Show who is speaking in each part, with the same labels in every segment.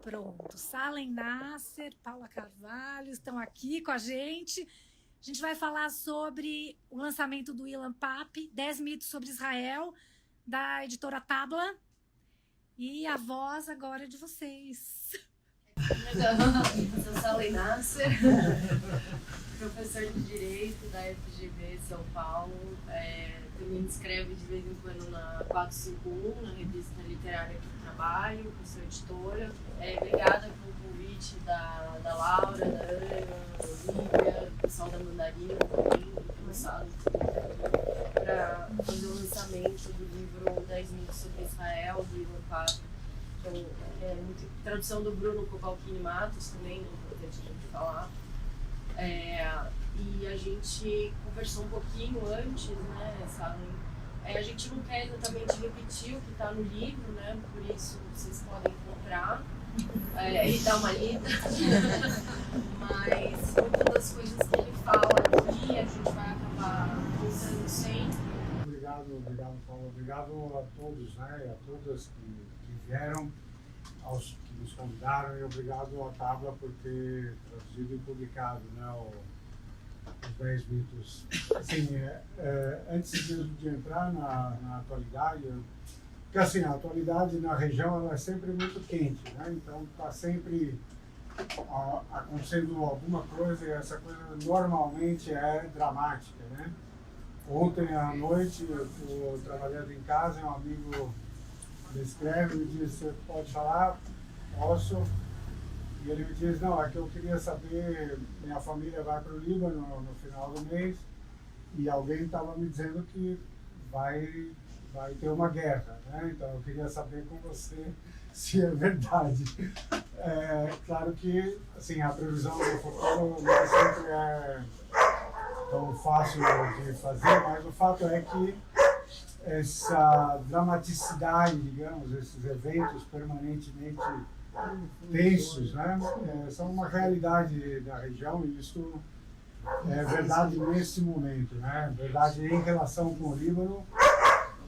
Speaker 1: Pronto, Salem Nasser, Paula Carvalho estão aqui com a gente. A gente vai falar sobre o lançamento do Ilan Pappé, 10 mitos sobre Israel, da editora Tabla. E a voz agora é de vocês.
Speaker 2: Eu sou Salem Nasser, professor de Direito da FGV São Paulo. Também escrevo de vez em quando na 451, na revista literária que eu trabalho, que sou editora. Obrigada pelo convite da Laura, da Ana, da Olivia, do pessoal da Mandarina também, do começado para fazer o lançamento do livro 10 mitos sobre Israel, do Ilan Pappé. Então, tradução do Bruno Cocalchini Matos também, importante a gente falar. E a gente conversou um pouquinho antes, né, Salem? A gente não quer exatamente repetir o que está no livro, né, por isso vocês podem encontrar e dar uma lida. Mas muitas das coisas que ele fala aqui a gente vai acabar usando sempre.
Speaker 3: Obrigado, Paulo. Obrigado a todos, né, e a todas que vieram, aos que nos convidaram, e obrigado à Tabla por ter traduzido e publicado, né, os 10 mitos. Assim, antes mesmo de entrar na atualidade, porque assim, a atualidade na região ela é sempre muito quente, né, então está sempre acontecendo alguma coisa, e essa coisa normalmente é dramática, né. Ontem à noite, eu estou trabalhando em casa, um amigo me escreve e me diz: você pode falar? Posso? E ele me diz: não, é que eu queria saber, minha família vai para o Líbano no final do mês, e alguém estava me dizendo que vai ter uma guerra, né? Então eu queria saber com você se é verdade. Claro que assim, a previsão do futuro não sempre é tão fácil de fazer, mas o fato é que essa dramaticidade, digamos, esses eventos permanentemente tensos, né, são uma realidade da região, e isso é verdade nesse momento, né, verdade em relação com o Líbano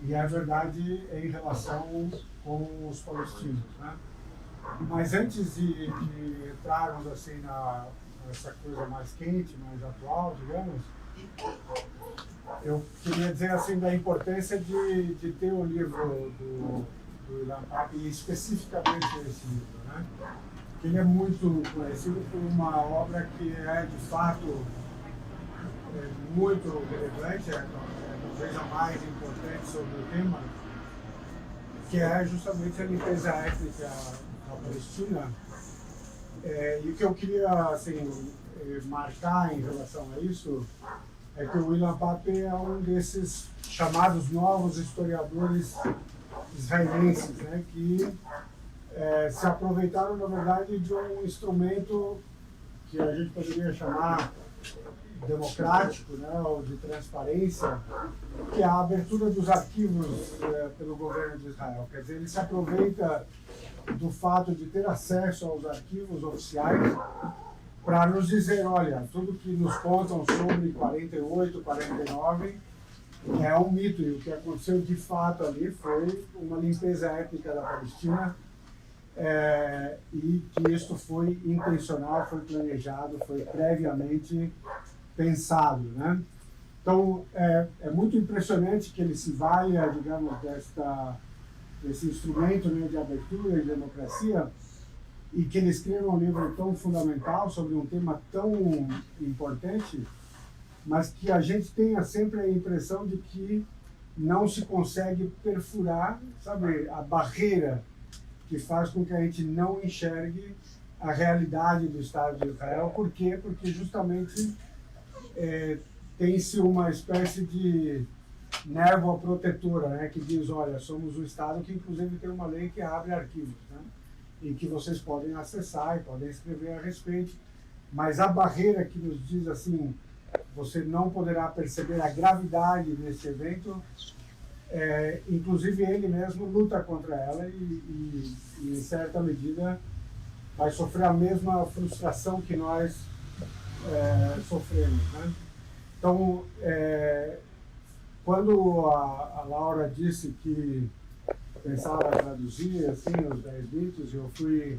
Speaker 3: e é verdade em relação com os palestinos, né. Mas antes de entrarmos assim nessa coisa mais quente, mais atual, digamos, eu queria dizer assim da importância de ter o livro do Ilan Pappé, e especificamente esse livro, né? Porque ele é muito conhecido por uma obra que é de fato muito relevante, talvez a mais importante sobre o tema, que é justamente a limpeza étnica na Palestina. E o que eu queria assim, marcar em relação a isso é que o Ilan Pappé é um desses chamados novos historiadores israelenses, né, que se aproveitaram, na verdade, de um instrumento que a gente poderia chamar democrático, né, ou de transparência, que é a abertura dos arquivos pelo governo de Israel. Quer dizer, ele se aproveita do fato de ter acesso aos arquivos oficiais para nos dizer: olha, tudo que nos contam sobre 48, 49 é um mito, e o que aconteceu de fato ali foi uma limpeza étnica da Palestina, e que isso foi intencional, foi planejado, foi previamente pensado, né? Então, é muito impressionante que ele se valha, digamos, desse instrumento, né, de abertura e democracia, e que ele escreva um livro tão fundamental sobre um tema tão importante, mas que a gente tenha sempre a impressão de que não se consegue perfurar, sabe, a barreira que faz com que a gente não enxergue a realidade do Estado de Israel. Por quê? Porque justamente tem-se uma espécie de névoa protetora, né, que diz: olha, somos um Estado que inclusive tem uma lei que abre arquivos, né, e que vocês podem acessar e podem escrever a respeito, mas a barreira que nos diz assim: você não poderá perceber a gravidade desse evento, inclusive ele mesmo luta contra ela e em certa medida vai sofrer a mesma frustração que nós sofremos, né? Então, quando a Laura disse que pensava traduzir assim os 10 mitos, eu fui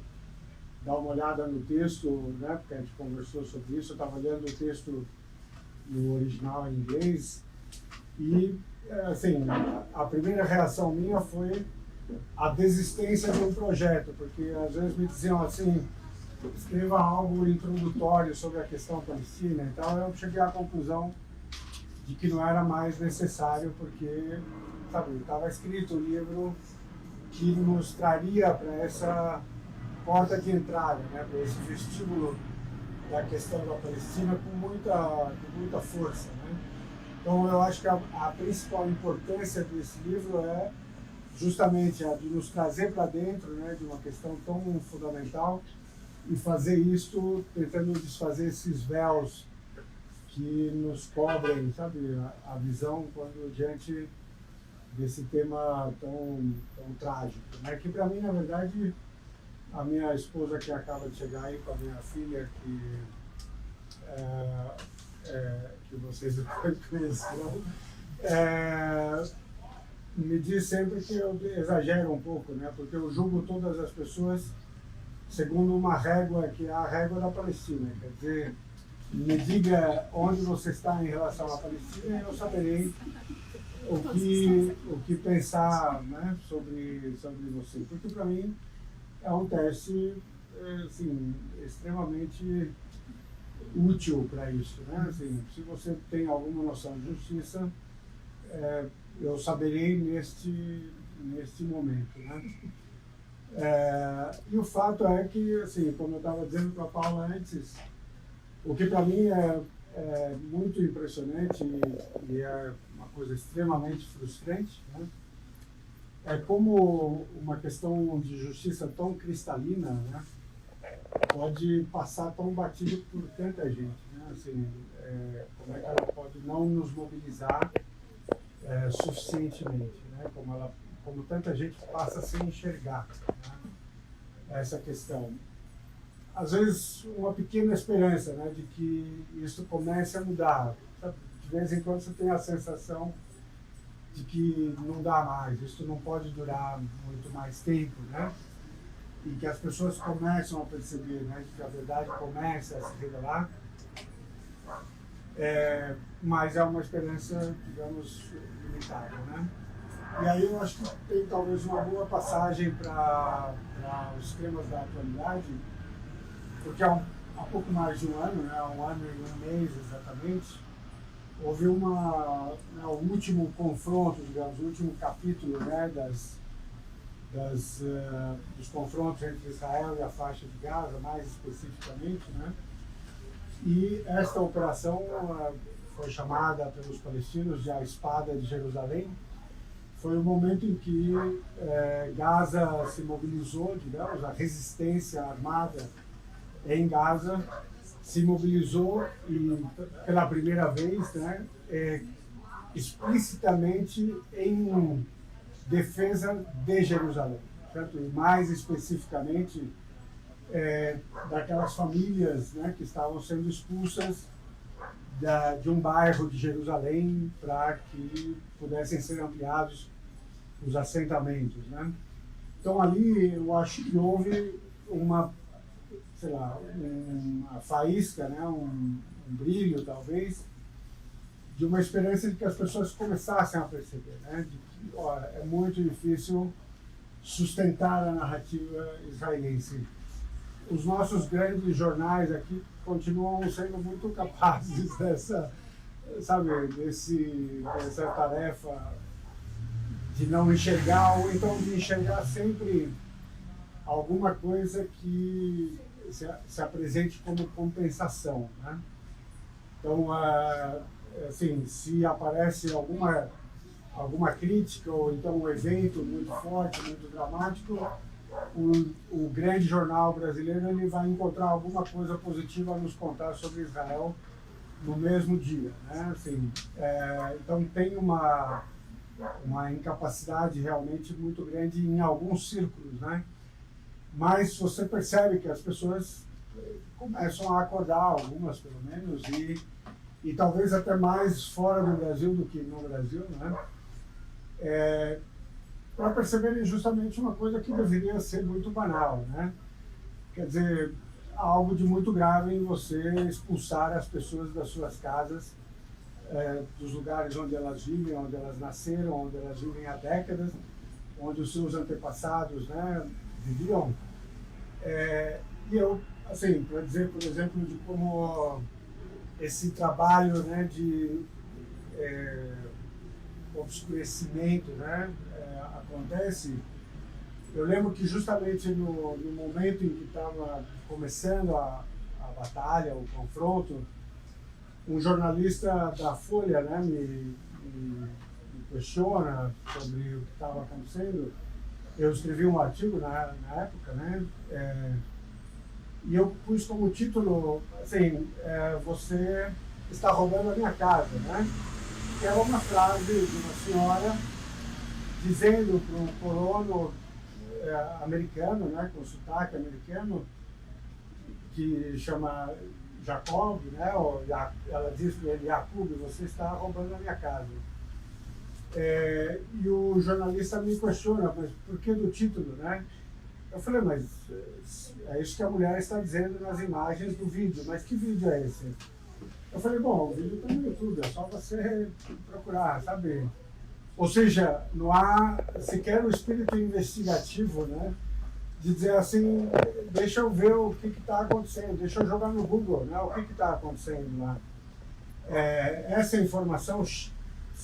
Speaker 3: dar uma olhada no texto, né, porque a gente conversou sobre isso, eu estava lendo o texto no original em inglês, e, assim, a primeira reação minha foi a desistência de um projeto, porque às vezes me diziam assim, escreva algo introdutório sobre a questão palestina e tal, eu cheguei à conclusão de que não era mais necessário, porque, sabe, estava escrito um livro que nos traria para essa porta de entrada, né, para esse vestíbulo da questão da Palestina com muita força, né? Então eu acho que a principal importância desse livro é justamente a de nos trazer para dentro, né, de uma questão tão fundamental e fazer isto tentando desfazer esses véus que nos cobrem, sabe, a visão quando diante desse tema tão trágico, né? Que para mim, na verdade, a minha esposa que acaba de chegar aí com a minha filha, que vocês depois conhecerão, me diz sempre que eu exagero um pouco, né? Porque eu julgo todas as pessoas segundo uma régua que é a régua da Palestina. Quer dizer, me diga onde você está em relação à Palestina e eu saberei o que pensar, né, sobre você. Porque para mim é um teste assim, extremamente útil para isso, né? Assim, se você tem alguma noção de justiça, eu saberei neste momento, né? E o fato é que, assim, como eu estava dizendo para a Paula antes, o que para mim é muito impressionante e é uma coisa extremamente frustrante, né? É como uma questão de justiça tão cristalina, né, pode passar tão batido por tanta gente, né? Assim, como é que ela pode não nos mobilizar suficientemente, né? Como tanta gente passa sem enxergar, né, essa questão. Às vezes uma pequena esperança, né, de que isso comece a mudar. De vez em quando você tem a sensação de que não dá mais, isso não pode durar muito mais tempo, né? E que as pessoas começam a perceber, né, que a verdade começa a se revelar. Mas é uma esperança, digamos, limitada, né? E aí eu acho que tem talvez uma boa passagem para os temas da atualidade, porque há pouco mais de um ano, né, 1 ano e 1 mês exatamente, houve o último confronto, digamos, o último capítulo, né, dos confrontos entre Israel e a faixa de Gaza, mais especificamente, né? E esta operação foi chamada pelos palestinos de a Espada de Jerusalém. Foi o momento em que Gaza se mobilizou, digamos, a resistência armada em Gaza se mobilizou e, pela primeira vez, né, explicitamente em defesa de Jerusalém, certo? E mais especificamente daquelas famílias, né, que estavam sendo expulsas de um bairro de Jerusalém para que pudessem ser ampliados os assentamentos, né? Então ali eu acho que houve uma faísca, né, um brilho talvez, de uma esperança de que as pessoas começassem a perceber, né, de que é muito difícil sustentar a narrativa israelense. Os nossos grandes jornais aqui continuam sendo muito capazes dessa tarefa de não enxergar, ou então de enxergar sempre alguma coisa que se apresente como compensação, né? Então, assim, se aparece alguma crítica ou então um evento muito forte, muito dramático, o grande jornal brasileiro ele vai encontrar alguma coisa positiva a nos contar sobre Israel no mesmo dia, né? Assim, então tem uma incapacidade realmente muito grande em alguns círculos, né? Mas você percebe que as pessoas começam a acordar, algumas pelo menos, e talvez até mais fora do Brasil do que no Brasil, né? Para perceberem justamente uma coisa que deveria ser muito banal, né? quer dizer, algo de muito grave em você expulsar as pessoas das suas casas, dos lugares onde elas vivem, onde elas nasceram, onde elas vivem há décadas, onde os seus antepassados, né, viviam. E eu, assim, para dizer, por exemplo, de como esse trabalho, né, de obscurecimento, né, acontece. Eu lembro que justamente no momento em que estava começando a batalha, o confronto, um jornalista da Folha, né, me questiona sobre o que estava acontecendo. Eu escrevi um artigo na época, né, e eu pus como título, assim, você está roubando a minha casa, né? Que era uma frase de uma senhora dizendo para um colono americano, né, com sotaque americano, que chama Jacob, né, ela diz para ele, Jacob, você está roubando a minha casa. E o jornalista me questiona, mas por que do título, né? Eu falei, mas é isso que a mulher está dizendo nas imagens do vídeo, mas que vídeo é esse? Eu falei, bom, o vídeo está no YouTube, é só você procurar, sabe? Ou seja, não há sequer o espírito investigativo, né? De dizer assim, deixa eu ver o que está acontecendo, deixa eu jogar no Google, né? O que está acontecendo lá. Essa informação, se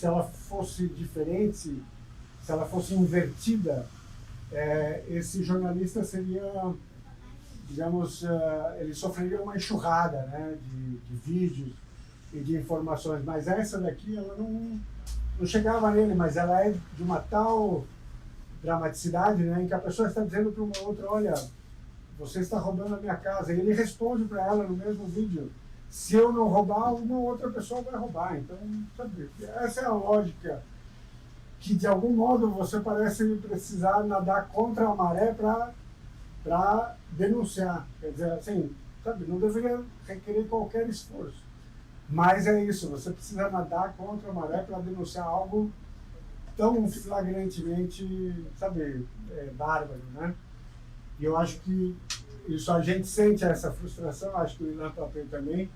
Speaker 3: ela fosse diferente, se ela fosse invertida, esse jornalista seria, digamos, ele sofreria uma enxurrada, né, de vídeos e de informações, mas essa daqui ela não chegava nele, mas ela é de uma tal dramaticidade, né, em que a pessoa está dizendo para uma outra, olha, você está roubando a minha casa, e ele responde para ela no mesmo vídeo, se eu não roubar, uma outra pessoa vai roubar. Então, sabe, essa é a lógica que de algum modo você parece precisar nadar contra a maré para denunciar. Quer dizer, assim, sabe, não deveria requerer qualquer esforço. Mas é isso, você precisa nadar contra a maré para denunciar algo tão flagrantemente, sabe, bárbaro, né? E eu acho que isso, a gente sente essa frustração, acho que o Ilan Pappé também,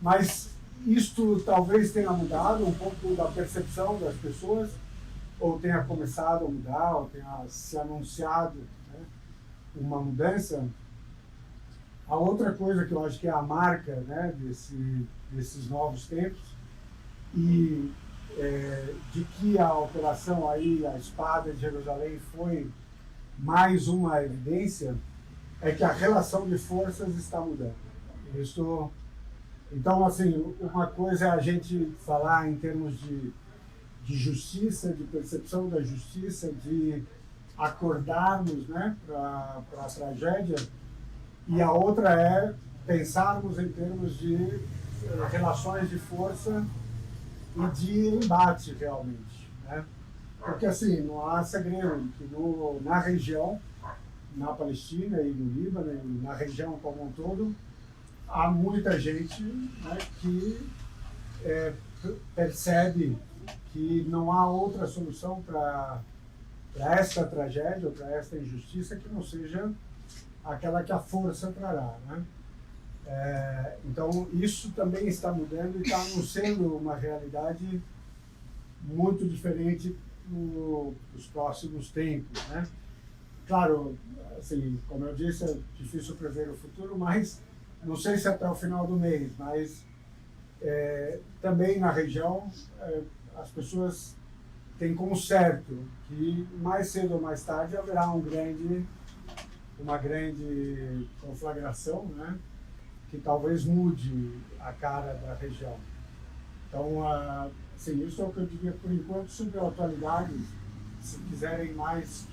Speaker 3: mas isto talvez tenha mudado um pouco da percepção das pessoas, ou tenha começado a mudar, ou tenha se anunciado, né, uma mudança. A outra coisa que eu acho que é a marca, né, desses novos tempos, e de que a operação aí, a Espada de Jerusalém, foi mais uma evidência, é que a relação de forças está mudando. Então, assim, uma coisa é a gente falar em termos de justiça, de percepção da justiça, de acordarmos, né, para a tragédia, e a outra é pensarmos em termos de relações de força e de embate realmente, né? Porque assim, não há segredo que na região, na Palestina e no Líbano, e na região como um todo, há muita gente, né, que percebe que não há outra solução para esta tragédia ou para esta injustiça que não seja aquela que a força trará, né? Então, isso também está mudando e está anunciando uma realidade muito diferente nos próximos tempos, né? Claro, assim, como eu disse, é difícil prever o futuro, mas não sei se até o final do mês, mas também na região as pessoas têm como certo que mais cedo ou mais tarde haverá uma grande conflagração, né, que talvez mude a cara da região. Então, assim, isso é o que eu diria por enquanto sobre a atualidade. Se quiserem mais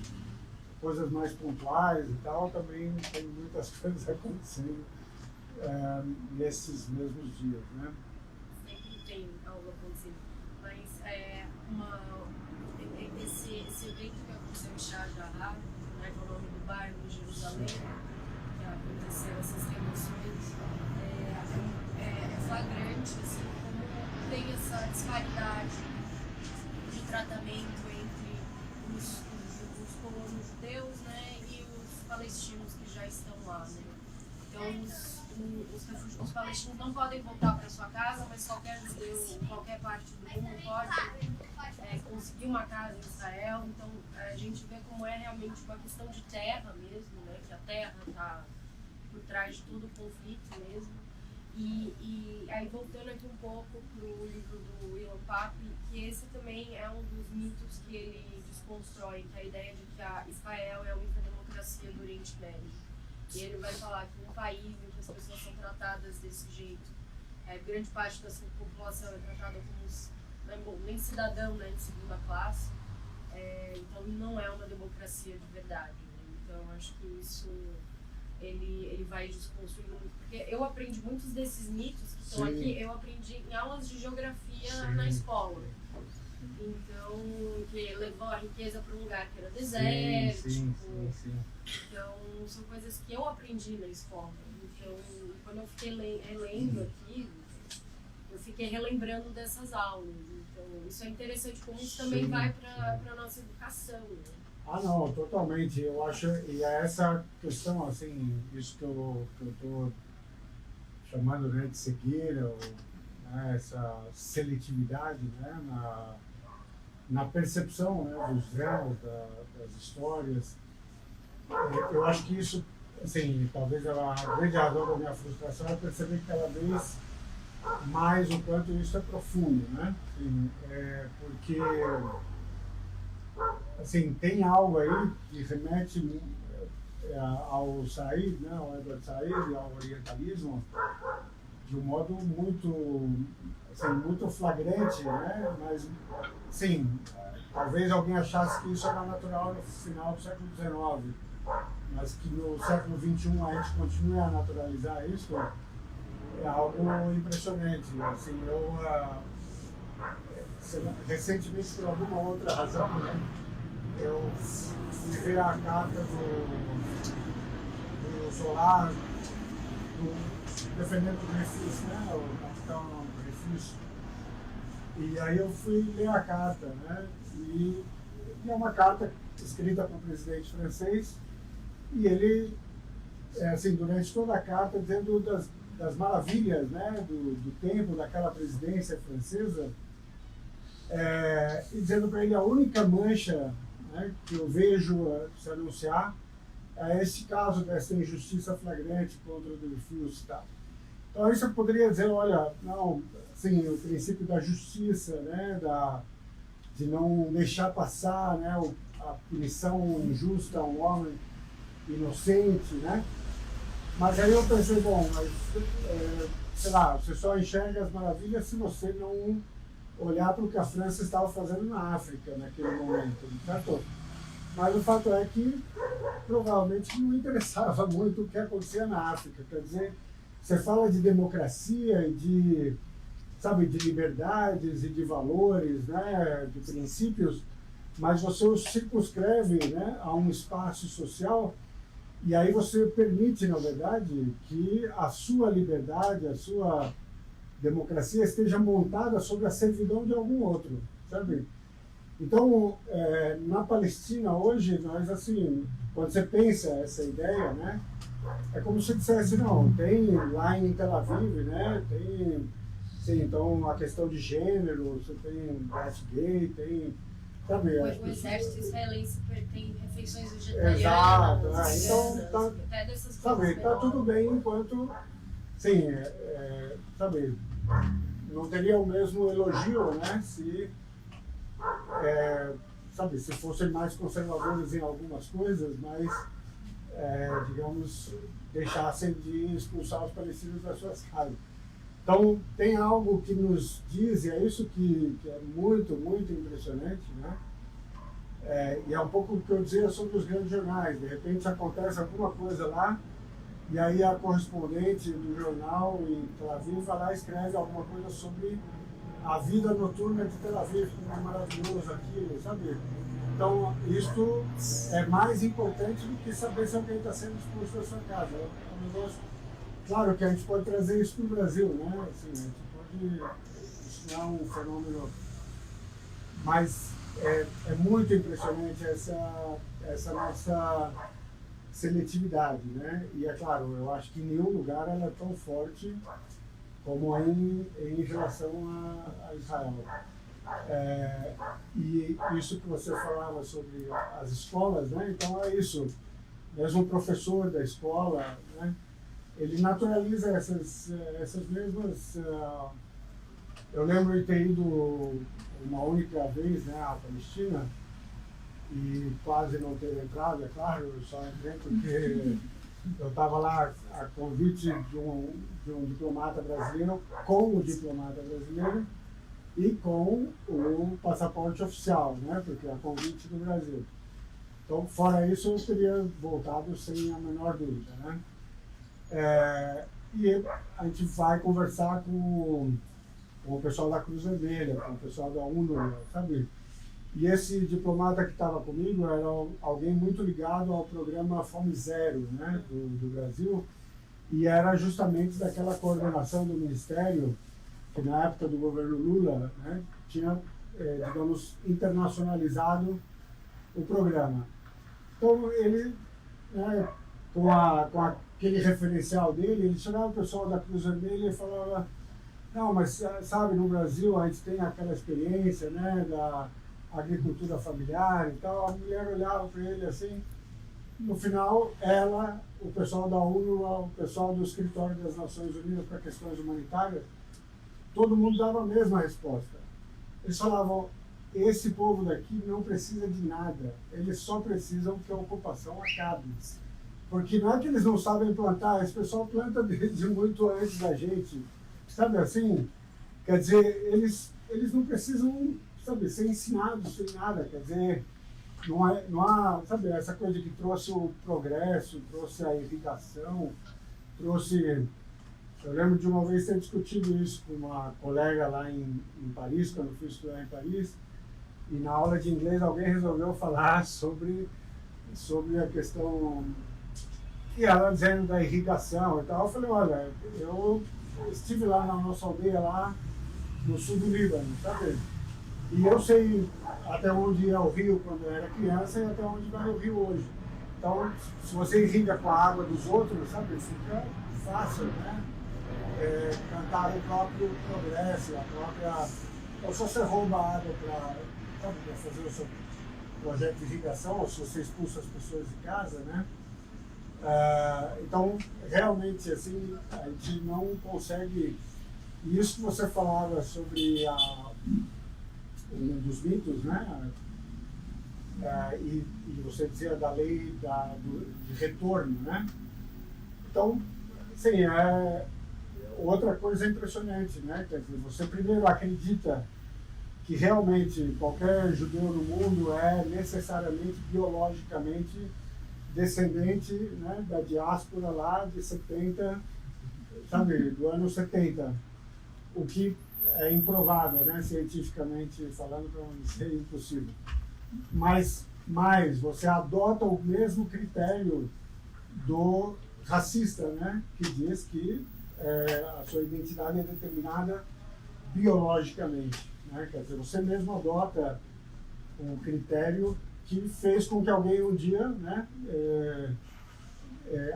Speaker 3: coisas mais pontuais e tal, também tem muitas coisas acontecendo nesses mesmos dias, né?
Speaker 2: Sempre tem algo acontecendo, mas esse evento que aconteceu em Sharjah, né, com o nome do bairro de Jerusalém, que aconteceu essas remoções, é flagrante, assim, como tem essa disparidade de tratamento entre os colonos judeus, né, e os palestinos que já estão lá, né? Então, os palestinos não podem voltar para sua casa, mas qualquer judeu em qualquer parte do mundo pode conseguir uma casa em Israel. Então, a gente vê como é realmente uma questão de terra mesmo, né? Que a terra está por trás de todo o conflito mesmo. E aí, voltando aqui um pouco para o livro do Ilan Pappé, que esse também é um dos mitos que ele desconstrói, que é a ideia de que Israel é a única democracia do Oriente Médio. E ele vai falar que um país em que as pessoas são tratadas desse jeito, grande parte da sua população é tratada como nem cidadão, né, de segunda classe, então não é uma democracia de verdade. Né? Então, acho que isso ele vai desconstruindo muito. Porque eu aprendi muitos desses mitos que estão aqui, eu aprendi em aulas de geografia na escola. Então, que levou a riqueza para um lugar que era desértico. Então, são coisas que eu aprendi na escola. Então, quando eu fiquei relendo aqui, eu fiquei relembrando dessas aulas. Então, isso é interessante como isso também vai para a nossa educação. Né?
Speaker 3: Ah, não, totalmente. Eu acho, e é essa questão, assim, isso que eu estou chamando, né, de cegueira, ou, né, essa seletividade, né, na percepção, né, dos réus, das histórias. Eu acho que isso, assim, talvez a grande razão da minha frustração é perceber que cada vez mais o quanto isso é profundo, né? Assim, porque, assim, tem algo aí que remete ao Said, né, ao Edward Said e ao orientalismo de um modo muito flagrante, né? Mas, sim, talvez alguém achasse que isso era natural no final do século XIX, mas que no século XXI a gente continue a naturalizar isso é algo impressionante. Assim, eu recentemente, por alguma outra razão, né, eu fui ver a carta do Zohar, defendendo o Dreyfus, né, o capitão Dreyfus. E aí eu fui ler a carta, né, e é uma carta escrita para o presidente francês, e ele, assim, durante toda a carta, dizendo das maravilhas, né, do tempo daquela presidência francesa, e dizendo para ele a única mancha, né, que eu vejo se anunciar é esse caso dessa injustiça flagrante contra o Dreyfus. Tá? Então isso eu poderia dizer, olha, não, assim, o princípio da justiça, né, de não deixar passar, né, a punição injusta a um homem inocente, né? Mas aí eu pensei, bom, mas, sei lá, você só enxerga as maravilhas se você não olhar para o que a França estava fazendo na África naquele momento, certo? Mas o fato é que provavelmente não interessava muito o que acontecia na África. Quer dizer, você fala de democracia e de, sabe, de liberdades e de valores, né, de princípios, mas você os circunscreve, né, a um espaço social. E aí você permite, na verdade, que a sua liberdade, a sua democracia esteja montada sobre a servidão de algum outro, sabe? Então, na Palestina hoje, nós, assim, quando você pensa essa ideia, né, é como se dissesse, não, tem lá em Tel Aviv, né, tem, sim, então a questão de gênero, você tem gay, tem... Sabe,
Speaker 2: o exército israelense tem refeições vegetarianas.
Speaker 3: Exato, então tá tudo bem enquanto, sim, sabe, não teria o mesmo elogio, né, se, sabe, se fossem mais conservadores em algumas coisas, mas, digamos, deixassem de expulsar os palestinos das suas casas. Então, tem algo que nos diz, e é isso que é muito, muito impressionante, né? E é um pouco o que eu dizia sobre os grandes jornais. De repente acontece alguma coisa lá, e aí a correspondente do jornal em Tel Aviv vai lá e escreve alguma coisa sobre a vida noturna de Tel Aviv, como é maravilhoso aquilo, sabe? Então, isto é mais importante do que saber se alguém está sendo expulso da sua casa. É um negócio... Claro que a gente pode trazer isso para o Brasil, né? Assim, a gente pode... Isso não é um fenômeno... Mas é muito impressionante essa nossa seletividade, né? E é claro, eu acho que em nenhum lugar ela é tão forte como em relação a Israel. E isso que você falava sobre as escolas, né? Então é isso. Mesmo o professor da escola, né? Ele naturaliza essas mesmas. Eu lembro de ter ido uma única vez, né, à Palestina e quase não ter entrado, é claro, eu só entrei porque eu estava lá a convite de um diplomata brasileiro, com o diplomata brasileiro e com o passaporte oficial, né, porque é a convite do Brasil. Então, fora isso, eu teria voltado sem a menor dúvida, né? E a gente vai conversar com o pessoal da Cruz Vermelha, com o pessoal da UNRWA, sabe? E esse diplomata que estava comigo era alguém muito ligado ao programa Fome Zero, né, do Brasil, e era justamente daquela coordenação do Ministério que na época do governo Lula, né, tinha, digamos, internacionalizado o programa. Então ele, né, com aquele referencial dele, ele chamava o pessoal da Cruz Vermelha e falava: não, mas sabe, no Brasil a gente tem aquela experiência, né, da agricultura familiar e tal. A mulher olhava para ele assim, no final ela, o pessoal da UNRWA, o pessoal do Escritório das Nações Unidas para Questões Humanitárias, todo mundo dava a mesma resposta. Eles falavam: esse povo daqui não precisa de nada, eles só precisam que a ocupação acabe. Porque não é que eles não sabem plantar, esse pessoal planta desde muito antes da gente. Sabe assim? Quer dizer, eles não precisam, sabe, ser ensinados, sem nada. Quer dizer, não há, sabe, essa coisa que trouxe o progresso, trouxe a irrigação, trouxe... Eu lembro de uma vez ter discutido isso com uma colega lá em Paris, quando eu fui estudar em Paris, e na aula de inglês alguém resolveu falar sobre a questão, e ela dizendo da irrigação e tal. Eu falei: olha, eu estive lá na nossa aldeia lá no sul do Líbano, sabe? E eu sei até onde ia o rio quando eu era criança e até onde vai o rio hoje. Então, se você irriga com a água dos outros, sabe, fica fácil, né? Cantar o próprio progresso, a própria... Ou se você rouba água para fazer o seu projeto de irrigação, ou se você expulsa as pessoas de casa, né? Então, realmente, assim, a gente não consegue... E isso que você falava sobre um dos mitos, né? E você dizia da lei de retorno, né? Então, assim, outra coisa impressionante, né? Quer dizer, você primeiro acredita que realmente qualquer judeu no mundo é necessariamente, biologicamente, descendente, né, da diáspora lá de 70, sabe, do ano 70. O que é improvável, né, cientificamente falando, para não dizer impossível. Mas você adota o mesmo critério do racista, né, que diz que a sua identidade é determinada biologicamente, né? Quer dizer, você mesmo adota um critério que fez com que alguém um dia, né,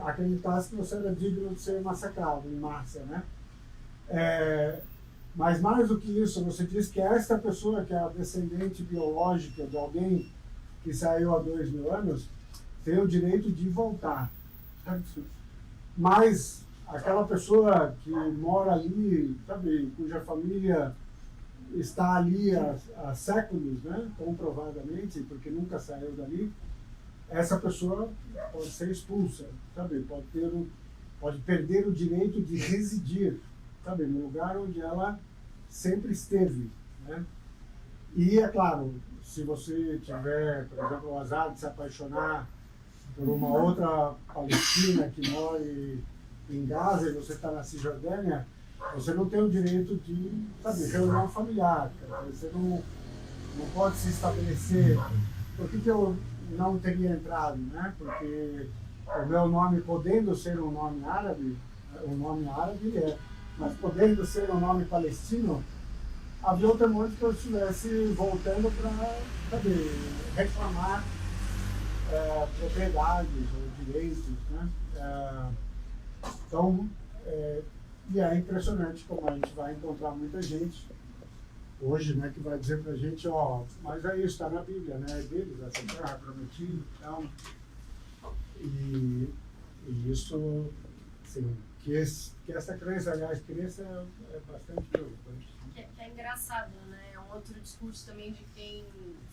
Speaker 3: acreditasse que você era digno de ser massacrado em massa, né? Mas mais do que isso, você diz que esta pessoa, que é a descendente biológica de alguém que saiu há 2000 anos, tem o direito de voltar. Mas aquela pessoa que mora ali, sabe, cuja família está ali há séculos, né, comprovadamente, porque nunca saiu dali, essa pessoa pode ser expulsa, sabe, pode perder o direito de residir, sabe, no lugar onde ela sempre esteve, né? E, é claro, se você tiver, por exemplo, o azar de se apaixonar por uma outra palestina que mora em Gaza e você está na Cisjordânia, você não tem o direito de, sabe, reunião familiar. Você não pode se estabelecer. Por que eu não teria entrado, né? Porque o meu nome, podendo ser um nome árabe ele é, mas podendo ser um nome palestino, havia o temor de que eu estivesse voltando para, sabe, reclamar propriedades ou direitos, né? Então, e é impressionante como a gente vai encontrar muita gente hoje, né, que vai dizer pra gente, ó, mas é isso, está na Bíblia, né, é deles, essa terra prometida, então, e isso, assim, que essa crença, aliás, crença é bastante preocupante.
Speaker 2: Que é engraçado, né? É um outro discurso também de quem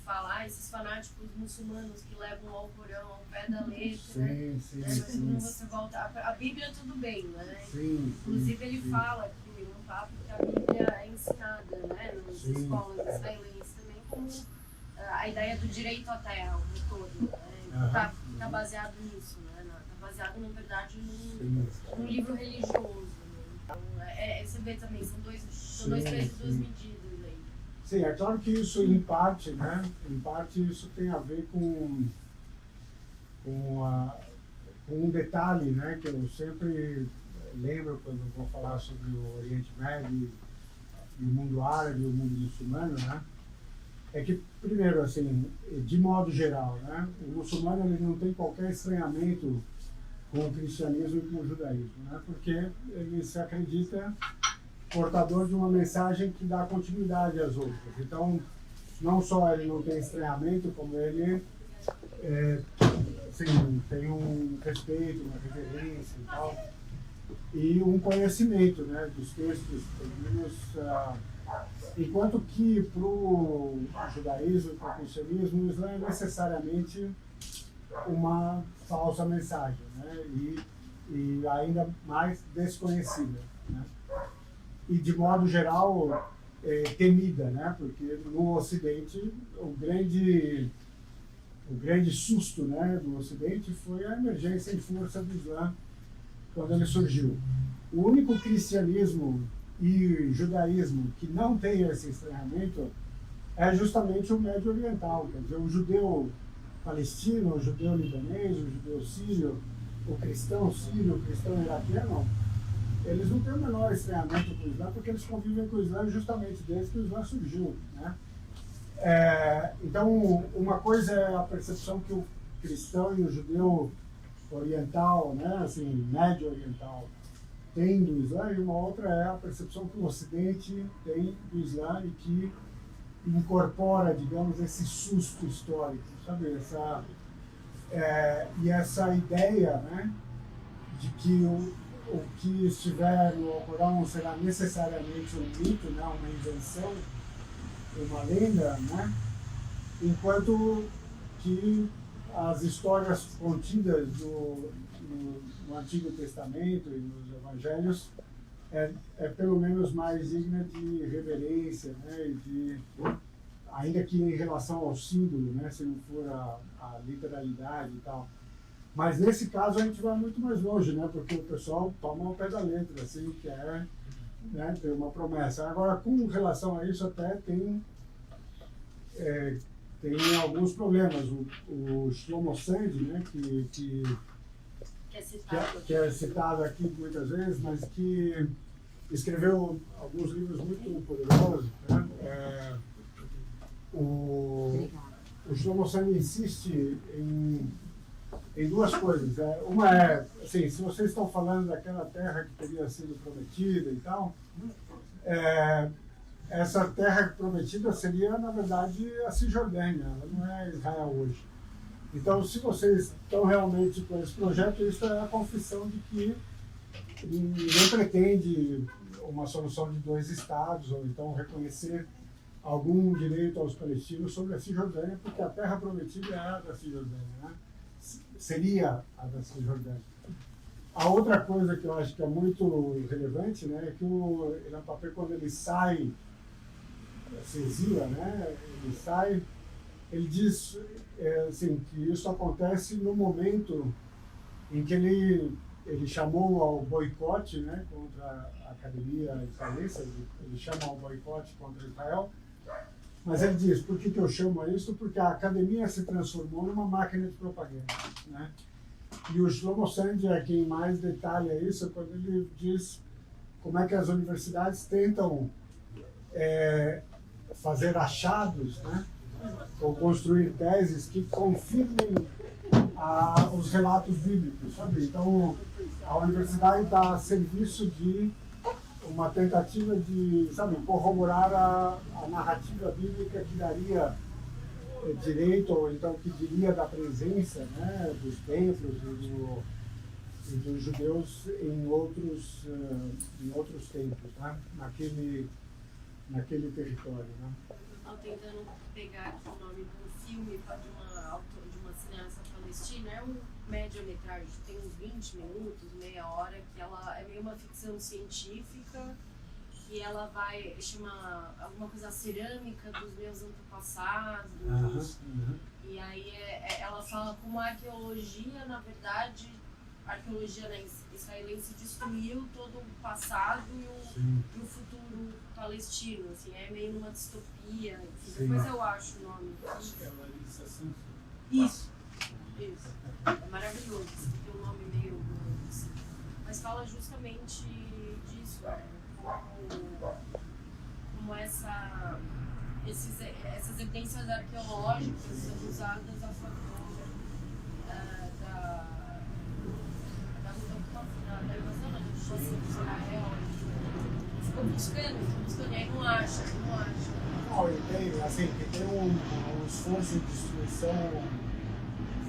Speaker 2: fala, esses fanáticos muçulmanos que levam o Alcorão ao pé da letra,
Speaker 3: sim, sim,
Speaker 2: né? Mas
Speaker 3: sim.
Speaker 2: quando você volta, a Bíblia tudo bem, né?
Speaker 3: Sim,
Speaker 2: inclusive ele
Speaker 3: sim.
Speaker 2: fala que o Ilan Pappé, que a Bíblia é ensinada, né? Nas
Speaker 3: Sim.
Speaker 2: escolas israelenses também, como a ideia do direito à terra, no todo, né? Tá baseado nisso, né? Tá baseado, na verdade, num livro religioso. Então, você vê também, são dois pesos e duas medidas aí.
Speaker 3: Sim, é claro que isso em parte, né? Em parte isso tem a ver com um detalhe, né? Que eu sempre lembro quando vou falar sobre o Oriente Médio e o mundo árabe e o mundo muçulmano, né? É que, primeiro, assim, de modo geral, né? O muçulmano ele não tem qualquer estranhamento com o cristianismo e com o judaísmo, né? Porque ele se acredita portador de uma mensagem que dá continuidade às outras. Então, não só ele não tem estranhamento, como ele assim, tem um respeito, uma reverência e tal, e um conhecimento, né, dos textos, pelo menos, enquanto que para o judaísmo, para o cristianismo, o Islã é necessariamente uma falsa mensagem, né, e ainda mais desconhecida, né? E de modo geral temida, né? Porque no Ocidente o grande susto, né, do Ocidente foi a emergência em força do Islã quando ele surgiu. O único cristianismo e judaísmo que não tem esse estranhamento é justamente o Médio Oriental, quer dizer, o judeu palestino, o judeu libanês, o judeu sírio, o cristão sírio, o cristão iraquiano. Eles não têm o menor estranhamento com o Islã, porque eles convivem com o Islã justamente desde que o Islã surgiu, né? Então, uma coisa é a percepção que o cristão e o judeu oriental, né, assim, médio oriental, tem do Islã, e uma outra é a percepção que o Ocidente tem do Islã e que incorpora, digamos, esse susto histórico, sabe? E essa ideia, né, de que o que estiver no Alcorão será necessariamente um mito, né, uma invenção, uma lenda, né, enquanto que as histórias contidas no Antigo Testamento e nos Evangelhos é pelo menos mais digna de reverência, né, ainda que em relação ao símbolo, né, se não for a literalidade e tal. Mas nesse caso a gente vai muito mais longe, né? Porque o pessoal toma ao pé da letra, assim, quer, né, ter uma promessa. Agora, com relação a isso, até tem alguns problemas. O Shlomo Sand, né, que é citado aqui muitas vezes, mas que escreveu alguns livros muito poderosos, né? O Shlomo Sand insiste em duas coisas. Uma é, assim, se vocês estão falando daquela terra que teria sido prometida e tal, essa terra prometida seria, na verdade, a Cisjordânia, ela não é Israel hoje. Então, se vocês estão realmente com esse projeto, isso é a confissão de que ninguém pretende uma solução de dois estados, ou então reconhecer algum direito aos palestinos sobre a Cisjordânia, porque a terra prometida é a da Cisjordânia, né? Seria a da Cisjordânia. A outra coisa que eu acho que é muito relevante, né, é que o Ilan Pappé, quando ele sai, se exila, né, ele diz assim, que isso acontece no momento em que ele chamou ao boicote, né, contra a academia israelense, ele chama ao boicote contra Israel. Mas ele diz, por que eu chamo a isso? Porque a academia se transformou numa máquina de propaganda, né? E o Shlomo Sand é quem mais detalha isso quando ele diz como é que as universidades tentam fazer achados, né? Ou construir teses que confirmem os relatos bíblicos, sabe? Então, a universidade está a serviço de uma tentativa de, sabe, corroborar a narrativa bíblica que daria direito, ou então que diria da presença, né, dos templos e dos judeus em outros tempos, né, naquele território, né.
Speaker 2: Eu estou tentando pegar aqui o nome de um filme de uma cineasta palestina, é um média-metragem, tem uns 20 minutos, meia hora, que ela é meio uma ficção científica, que ela chama alguma coisa, a cerâmica dos meus antepassados, e aí ela fala como a arqueologia, na verdade, a arqueologia, né, israelense destruiu todo o passado e o futuro palestino, assim, é meio numa distopia, enfim, depois eu acho o nome. Isso. É maravilhoso, assim, tem um nome meio assim, mas fala justamente disso, como essas evidências arqueológicas são usadas a favor da invasão da de Israel. Ficou buscando, e aí não acha.
Speaker 3: Não, e tem, assim, que tem um esforço de destruição,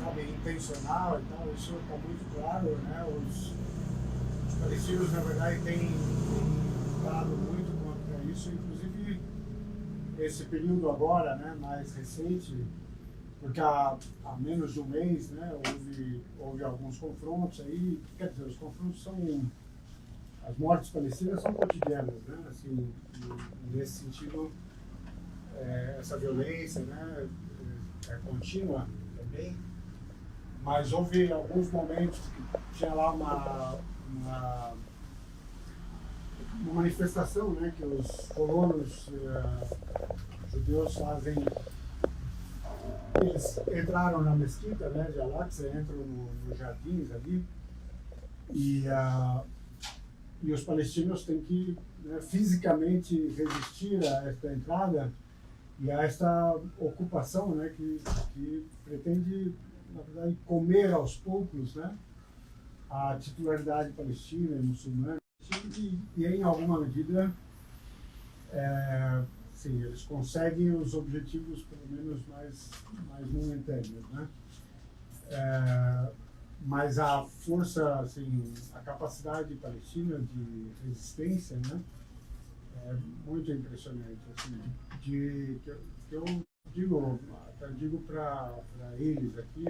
Speaker 3: sabe, intencional e tal, isso está muito claro, né? Os palestinos, na verdade, têm lutado muito contra isso, inclusive esse período agora, né, mais recente, porque há menos de um mês, né, houve alguns confrontos aí, quer dizer, os confrontos são, as mortes palestinas são cotidianas, né, assim, nesse sentido, essa violência, né, é contínua também, mas houve alguns momentos que tinha lá uma manifestação, né, que os colonos judeus fazem. Eles entraram na mesquita, né, de Al-Aqsa, entram nos jardins ali, e os palestinos têm que, né, fisicamente resistir a esta entrada e a esta ocupação, né, que pretende, na verdade, comer aos poucos, né, a titularidade palestina e muçulmana, e em alguma medida, sim, eles conseguem os objetivos, pelo menos mais momentâneos, né? Mas a força, assim, a capacidade palestina de resistência, né, é muito impressionante, assim, que eu digo para eles aqui,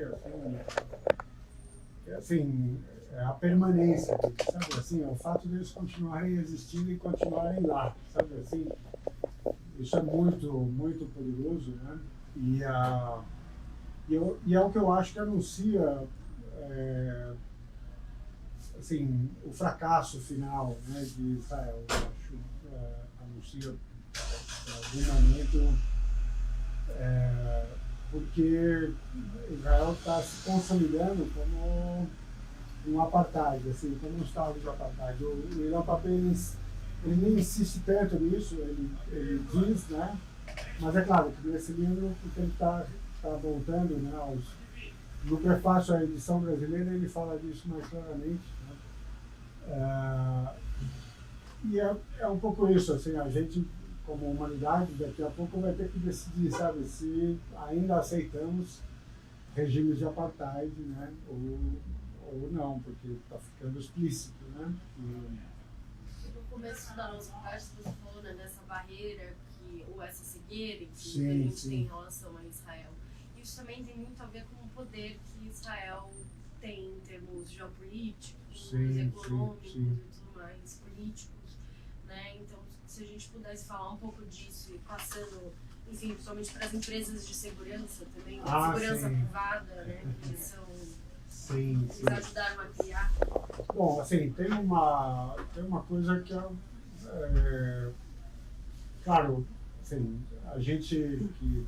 Speaker 3: assim, a permanência, sabe, assim, o fato de eles continuarem existindo e continuarem lá, sabe, assim, isso é muito, muito poderoso, né? E é o que eu acho que anuncia, assim, o fracasso final, né, de Israel. Eu acho, anuncia em algum momento, porque Israel está se consolidando como um apartheid, assim, como um estado de apartheid. O Ilan Pappé, ele nem insiste tanto nisso, ele diz, né? Mas é claro que nesse livro, porque ele está voltando, né, no prefácio à edição brasileira, ele fala disso mais claramente, né? E é um pouco isso, assim, a gente, como humanidade, daqui a pouco vai ter que decidir, sabe, se ainda aceitamos regimes de apartheid, né, ou não, porque está ficando explícito, né?
Speaker 2: No começo da nossa conversa, você falou, né, dessa barreira ou essa cegueira que
Speaker 3: sim,
Speaker 2: a gente
Speaker 3: sim.
Speaker 2: tem em relação a Israel. Isso também tem muito a ver com o poder que Israel tem em termos geopolíticos, econômicos e tudo mais, políticos, né? Então, se a gente pudesse falar um pouco disso e passando, enfim, principalmente para as empresas de segurança também, segurança privada, né, que são...
Speaker 3: Sim.
Speaker 2: Eles ajudaram a criar.
Speaker 3: Bom, assim, tem uma coisa que claro, assim, a gente que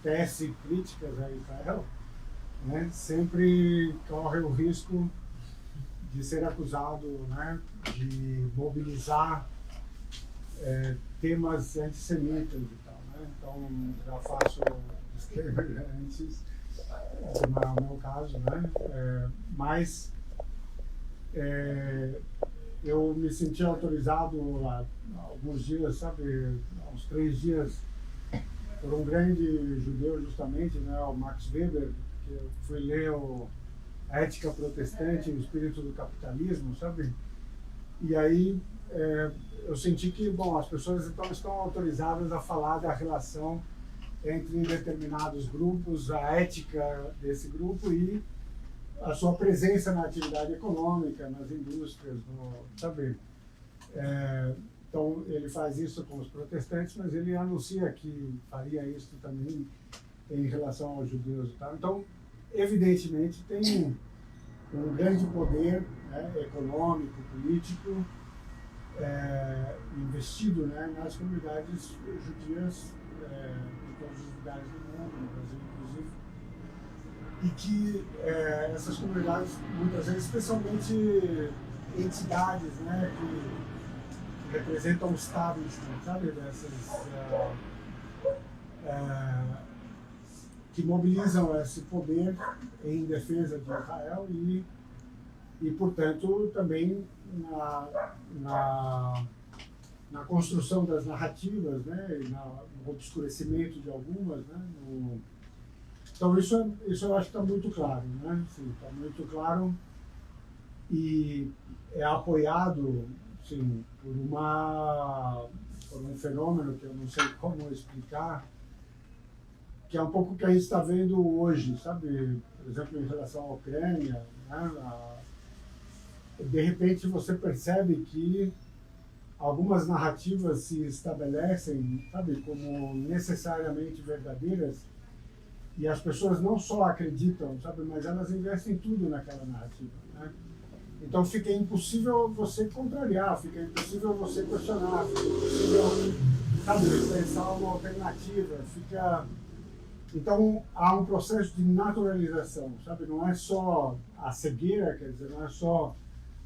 Speaker 3: tece críticas a Israel, né, sempre corre o risco de ser acusado, né, de mobilizar temas antissemitas e tal, né? Então, já faço disclaimer antes. como é o meu caso, né? Mas eu me senti autorizado há alguns dias, sabe, há uns 3 dias, por um grande judeu justamente, né, o Max Weber, que eu fui ler a Ética Protestante e o Espírito do Capitalismo, sabe? E aí eu senti que, bom, as pessoas então estão autorizadas a falar da relação entre determinados grupos, a ética desse grupo e a sua presença na atividade econômica, nas indústrias, sabe? Então, ele faz isso com os protestantes, mas ele anuncia que faria isso também em relação aos judeus e tal. Então, evidentemente, tem um grande poder, né, econômico, político, investido, né, nas comunidades judias de todos os lugares do mundo, no Brasil inclusive, e que essas comunidades, muitas vezes, especialmente entidades, né, que representam o establishment, sabe, dessas que mobilizam esse poder em defesa de Israel e portanto, também na construção das narrativas, né, e no obscurecimento de algumas, né, então isso eu acho que está muito claro, né, está muito claro e é apoiado, sim, por um fenômeno que eu não sei como explicar, que é um pouco o que a gente está vendo hoje, sabe, por exemplo, em relação à Ucrânia, né, de repente você percebe que algumas narrativas se estabelecem, sabe, como necessariamente verdadeiras e as pessoas não só acreditam, sabe, mas elas investem tudo naquela narrativa, né? Então fica impossível você contrariar, fica impossível você questionar, fica impossível, sabe, pensar uma alternativa, Então há um processo de naturalização, sabe, não é só a cegueira, quer dizer, não é só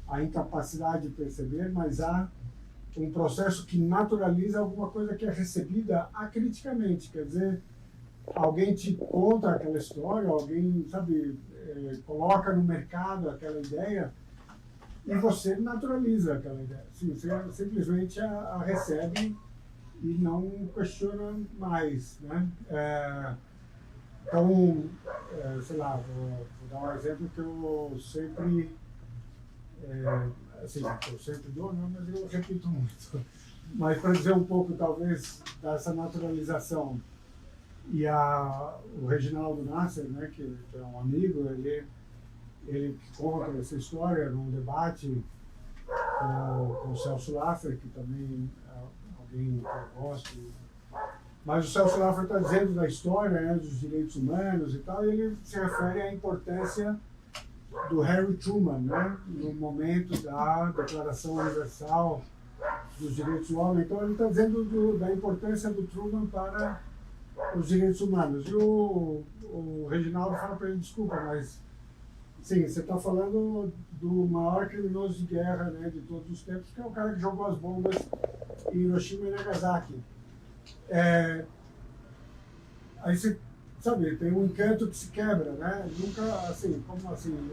Speaker 3: a incapacidade de perceber, mas há um processo que naturaliza alguma coisa que é recebida acriticamente, quer dizer, alguém te conta aquela história, alguém, sabe, coloca no mercado aquela ideia e você naturaliza aquela ideia. Sim, você simplesmente a recebe e não questiona mais, né? Então, sei lá, vou dar um exemplo que eu sempre assim, eu sempre dou, não, mas eu repito muito. Mas para dizer um pouco, talvez, dessa naturalização. E o Reginaldo Nasser, né, que é um amigo, ele conta essa história num debate com o Celso Laffer, que também é alguém que eu gosto. Mas o Celso Laffer está dizendo da história, né, dos direitos humanos e tal, e ele se refere à importância do Harry Truman, né, no momento da Declaração Universal dos Direitos do Homem. Então ele está dizendo da importância do Truman para os direitos humanos. E o Reginaldo fala para ele, desculpa, mas sim, você está falando do maior criminoso de guerra, né, de todos os tempos, que é o cara que jogou as bombas em Hiroshima e Nagasaki. Aí você, sabe, tem um encanto que se quebra, né? Nunca, assim, como assim,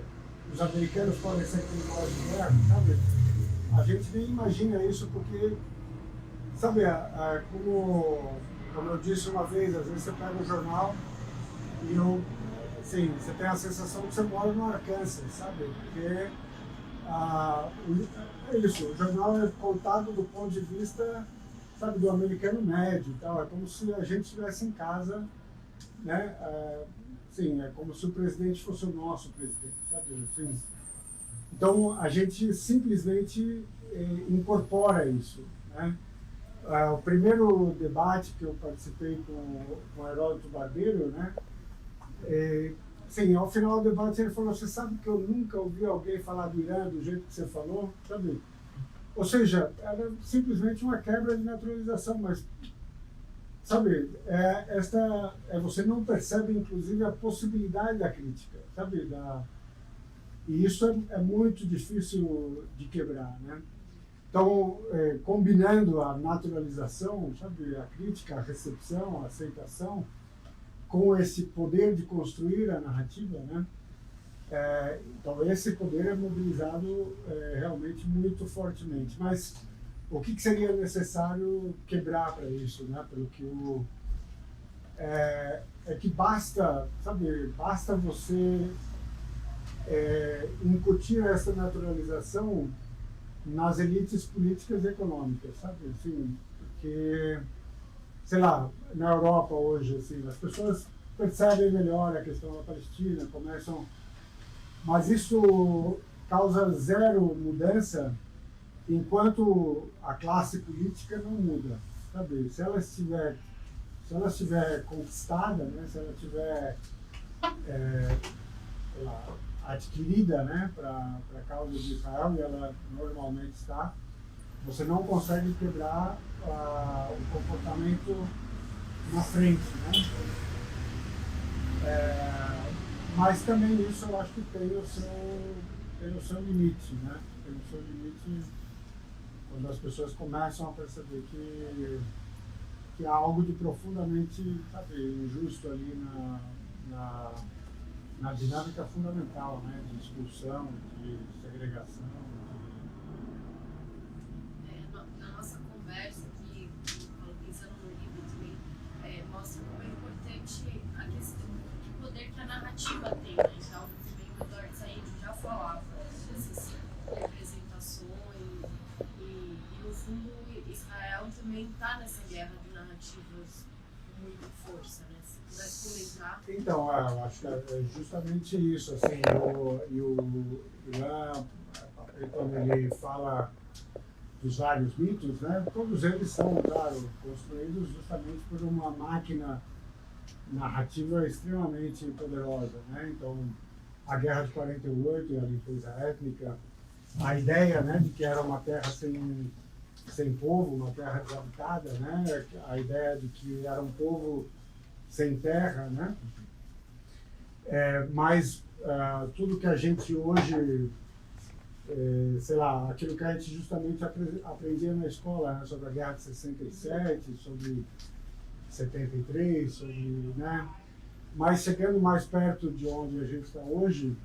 Speaker 3: os americanos podem ser criminosos de guerra, sabe? A gente nem imagina isso porque, sabe, como eu disse uma vez, às vezes você pega um jornal e assim, você tem a sensação que você mora no Arkansas, sabe? Porque é isso, o jornal é contado do ponto de vista, sabe, do americano médio e tal. É como se a gente estivesse em casa, né? Sim, é como se o presidente fosse o nosso presidente, sabe? Assim, então a gente simplesmente incorpora isso, né? O primeiro debate que eu participei com o Heródoto Barbeiro, né? Sim, ao final do debate ele falou: você sabe que eu nunca ouvi alguém falar do Irã do jeito que você falou, sabe? Ou seja, era simplesmente uma quebra de naturalização, mas, sabe, você não percebe, inclusive, a possibilidade da crítica, sabe? E isso é muito difícil de quebrar, né? Então, combinando a naturalização, sabe, a crítica, a recepção, a aceitação, com esse poder de construir a narrativa, né? Então esse poder é mobilizado realmente muito fortemente. Mas o que seria necessário quebrar para isso, né? Pelo que é que basta, sabe, basta você incutir essa naturalização nas elites políticas e econômicas, sabe? Assim, porque, sei lá, na Europa hoje, assim, as pessoas percebem melhor a questão da Palestina, começam, mas isso causa zero mudança enquanto a classe política não muda, sabe? Se ela estiver conquistada, né? Se ela estiver adquirida, né, para a causa de Israel, e ela normalmente está, você não consegue quebrar o comportamento na frente, né? Mas também isso eu acho que tem o seu limite, né? Tem o seu limite quando as pessoas começam a perceber que há algo de profundamente, sabe, injusto ali na dinâmica fundamental, né, de expulsão, de segregação.
Speaker 2: Na nossa conversa aqui, pensando no livro também, mostra como é importante a questão do poder que a narrativa tem, né? Então, também o Eduardo Said já falava dessas representações e no fundo, Israel também está nessa guerra de narrativas com muita força, né? Se pudesse comentar.
Speaker 3: Então, eu acho que é justamente isso, assim, o Ilan, quando ele fala dos vários mitos, né, todos eles são, claro, construídos justamente por uma máquina narrativa extremamente poderosa, né? Então, a Guerra de 48 e a limpeza étnica, a ideia, né, de que era uma terra sem povo, uma terra desabitada, né? A ideia de que era um povo sem terra, né? Mas tudo que a gente hoje, sei lá, aquilo que a gente justamente aprendia na escola, né? Sobre a Guerra de 67, sobre 73, sobre, né? Mas chegando mais perto de onde a gente está hoje,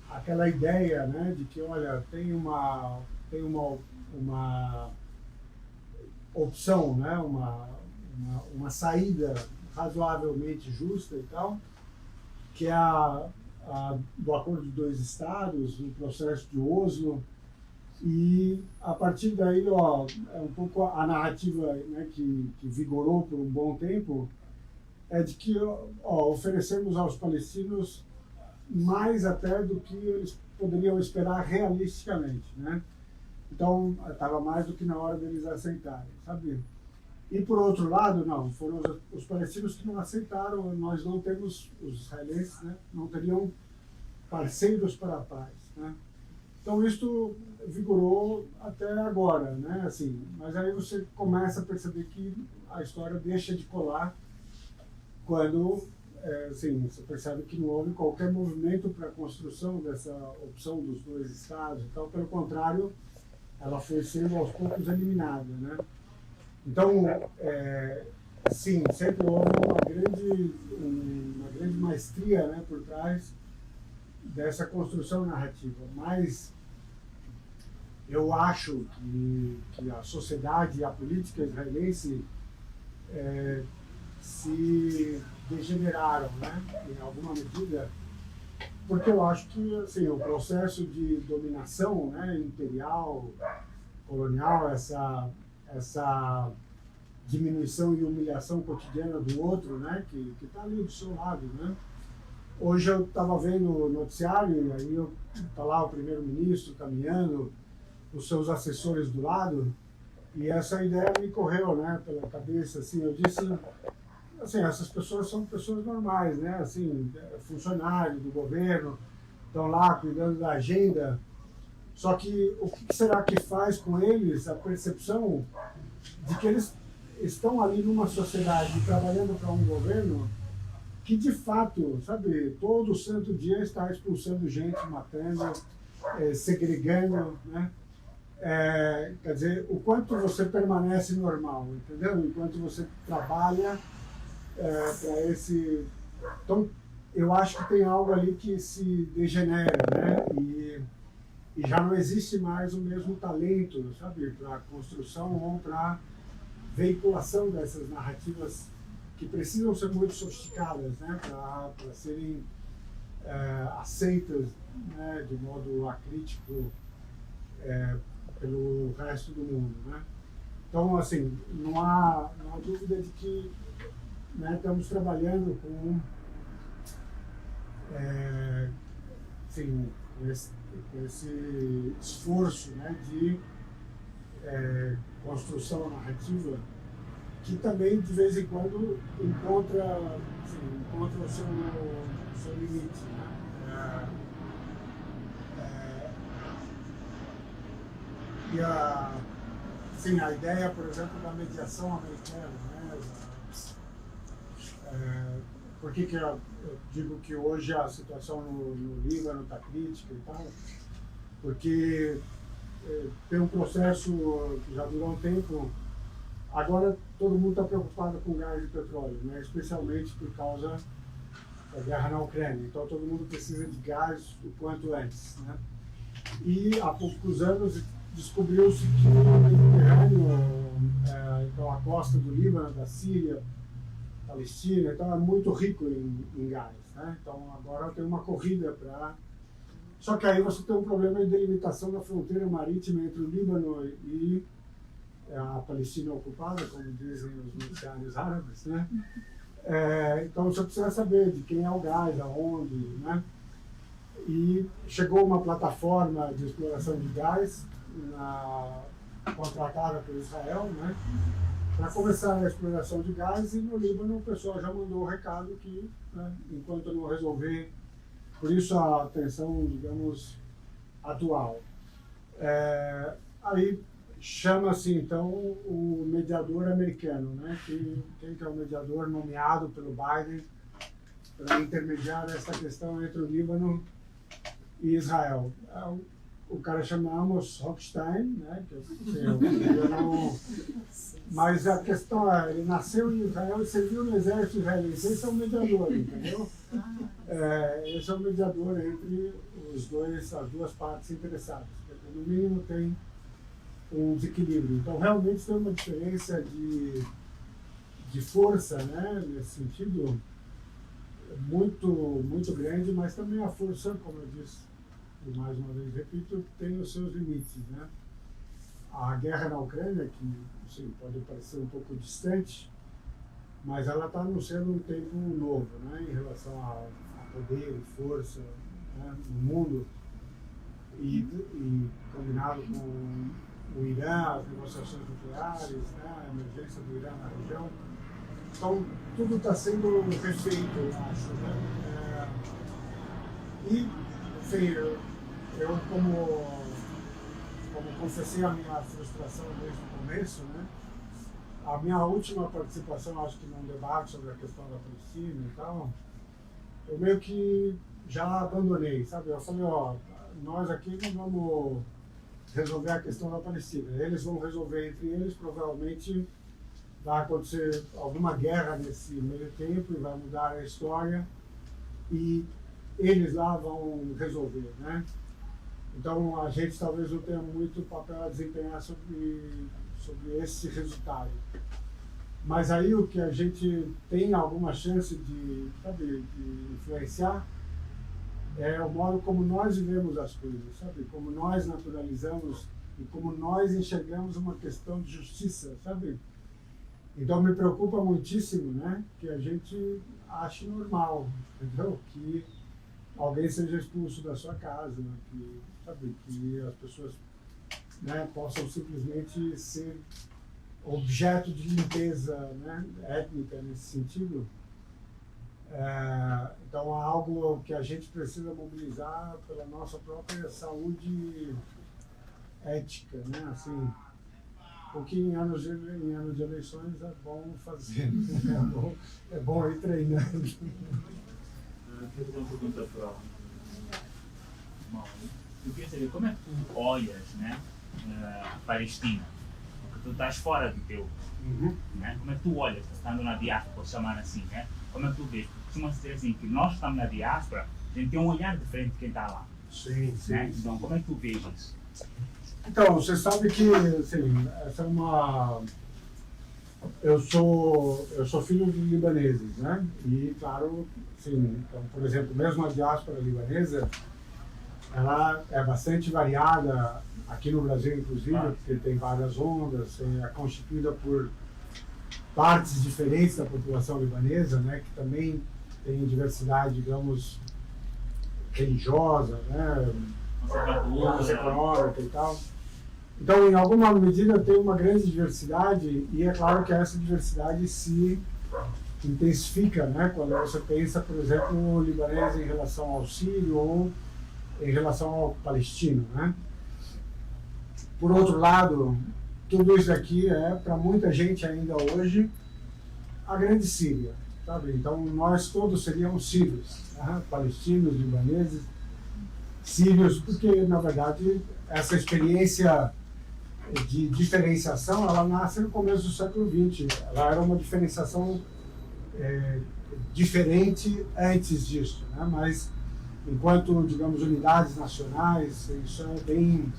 Speaker 3: aquela ideia, né, de que, olha, tem uma opção, né, uma saída razoavelmente justa e tal, que é do Acordo de Dois Estados, do processo de Oslo, e a partir daí, é um pouco a narrativa, né, que vigorou por um bom tempo, é de que oferecemos aos palestinos mais até do que eles poderiam esperar realisticamente, né? Então, estava mais do que na hora deles aceitarem, sabe? E, por outro lado, não, foram os palestinos que não aceitaram, nós não temos, os israelenses, né, não teriam parceiros para a paz, né? Então, isso vigorou até agora, né? Assim, mas aí você começa a perceber que a história deixa de colar quando assim, você percebe que não houve qualquer movimento para a construção dessa opção dos dois estados. Então, pelo contrário, ela foi sendo aos poucos eliminada, né? Então, sim, sempre houve uma grande maestria, né, por trás dessa construção narrativa. Mas eu acho que a sociedade e a política israelense se degeneraram, né, em alguma medida, porque eu acho que, assim, o processo de dominação, né, imperial, colonial, essa diminuição e humilhação cotidiana do outro, né, que está ali do seu lado, né. Hoje eu estava vendo o noticiário e aí está lá o primeiro-ministro caminhando, os seus assessores do lado, e essa ideia me correu, né, pela cabeça, assim, eu disse, assim, essas pessoas são pessoas normais, né, assim, funcionários do governo, estão lá cuidando da agenda, só que o que será que faz com eles a percepção de que eles estão ali numa sociedade trabalhando para um governo que, de fato, sabe, todo santo dia está expulsando gente, matando, segregando, né? Quer dizer, o quanto você permanece normal, entendeu? Enquanto você trabalha para esse... Então, eu acho que tem algo ali que se degenera, né? E já não existe mais o mesmo talento, sabe, para construção ou para veiculação dessas narrativas que precisam ser muito sofisticadas, né, para serem aceitas, né, de modo acrítico pelo resto do mundo, né? Então, assim, não há dúvida de que, né, estamos trabalhando com assim, com esse esforço, né, de construção narrativa, que também de vez em quando encontra o seu limite, né? E a ideia, por exemplo, da mediação americana, né? Por que eu digo que hoje a situação no Líbano está crítica e tal? Porque tem um processo que já durou um tempo. Agora todo mundo está preocupado com gás e petróleo, né? Especialmente por causa da guerra na Ucrânia. Então todo mundo precisa de gás o quanto antes, né? E há poucos anos descobriu-se que o Mediterrâneo, então a costa do Líbano, da Síria, Palestina, então é muito rico em gás, né? Então agora tem uma corrida para... Só que aí você tem um problema de delimitação da fronteira marítima entre o Líbano e a Palestina ocupada, como dizem os noticiários árabes, né? Então você precisa saber de quem é o gás, aonde, né? E chegou uma plataforma de exploração de gás contratada por Israel, né, para começar a exploração de gás, e no Líbano o pessoal já mandou o recado que, né, enquanto não resolver, por isso a tensão, digamos, atual. Aí chama-se então o mediador americano, né, quem que é o mediador nomeado pelo Biden para intermediar essa questão entre o Líbano e Israel. O cara chama Amos Hochstein, né, eu não... Mas a questão é, ele nasceu em Israel e serviu no exército israelense. Esse é o mediador, entendeu? Esse é o mediador entre as duas partes interessadas. No mínimo tem um desequilíbrio. Então realmente tem uma diferença de força, né, nesse sentido, muito, muito grande, mas também a força, como eu disse, e mais uma vez repito, tem os seus limites, né? A guerra na Ucrânia, que sim, pode parecer um pouco distante, mas ela está anunciando um tempo novo, né, em relação a poder e força, né, no mundo, e combinado com o Irã, as negociações nucleares, né, a emergência do Irã na região. Então, tudo está sendo refeito, eu acho, né? E, enfim, eu como confessei a minha frustração desde o começo, né? A minha última participação, acho que num debate sobre a questão da Palestina e tal, eu meio que já abandonei, sabe? Eu falei, nós aqui não vamos resolver a questão da Palestina. Eles vão resolver entre eles, provavelmente vai acontecer alguma guerra nesse meio tempo e vai mudar a história e eles lá vão resolver, né? Então a gente talvez não tenha muito papel a desempenhar sobre esse resultado. Mas aí o que a gente tem alguma chance de influenciar é o modo como nós vivemos as coisas, sabe? Como nós naturalizamos e como nós enxergamos uma questão de justiça, sabe? Então me preocupa muitíssimo, né, que a gente ache normal, entendeu? Que alguém seja expulso da sua casa, né? Que as pessoas, né, possam simplesmente ser objeto de limpeza, né, étnica nesse sentido. Então há algo que a gente precisa mobilizar pela nossa própria saúde ética, né, assim, porque em anos de eleições é bom fazer, é bom ir treinando.
Speaker 4: Eu queria fazer uma pergunta para o Mauro. Eu queria saber como é que tu olhas, né, a Palestina, porque
Speaker 5: tu estás fora do teu, né? Como é que tu olhas, estando na diáspora, posso chamar assim, né? Como é que tu vês? Costuma-se dizer assim, que nós estamos na diáspora, a gente tem um olhar diferente de quem está lá.
Speaker 3: Sim, sim.
Speaker 5: Né? Então, como é que tu vês isso?
Speaker 3: Então, você sabe que, assim, essa é uma... Eu sou filho de libaneses, né? E, claro, assim, então, por exemplo, mesmo a diáspora libanesa, ela é bastante variada aqui no Brasil, inclusive, porque tem várias ondas, é constituída por partes diferentes da população libanesa, né? Que também tem diversidade, digamos, religiosa, né? Econômica e tal. Então, em alguma medida, tem uma grande diversidade e é claro que essa diversidade se intensifica, né? Quando você pensa, por exemplo, o libanês em relação ao sírio ou em relação ao palestino, né? Por outro lado, tudo isso aqui é, para muita gente ainda hoje, a grande Síria, sabe? Então, nós todos seríamos sírios, né? Palestinos, libaneses, sírios, porque, na verdade, essa experiência de diferenciação, ela nasce no começo do século XX. Ela era uma diferenciação diferente antes disso, né? Mas, enquanto, digamos, unidades nacionais, isso é bem...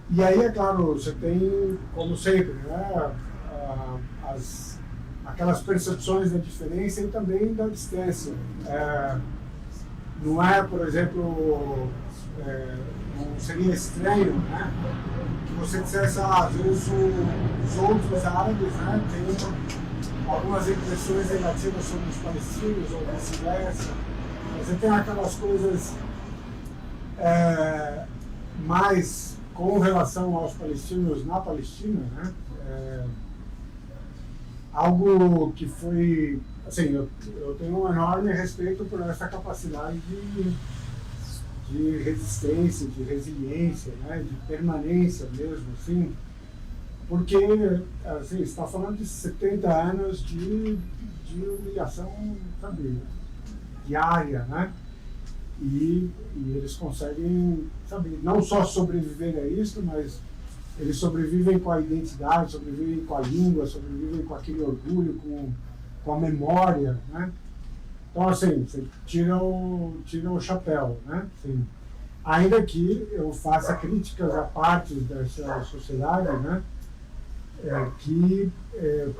Speaker 3: E aí, é claro, você tem, como sempre, né, aquelas percepções da diferença e também da distância. Não é, por exemplo, não seria estranho, né, que você dissesse, às vezes os outros árabes, né, têm algumas impressões negativas sobre os palestinos ou vice-versa. Você tem aquelas coisas mais com relação aos palestinos na Palestina, né? Algo que foi, assim, eu tenho um enorme respeito por essa capacidade de resistência, de resiliência, né? De permanência mesmo, assim, porque, assim, está falando de 70 anos de humilhação, sabe, diária, né? E eles conseguem, sabe, não só sobreviver a isso, mas eles sobrevivem com a identidade, sobrevivem com a língua, sobrevivem com aquele orgulho, com a memória, né? Então, assim, você tira o chapéu, né? Assim, ainda que eu faça críticas a partes dessa sociedade, né?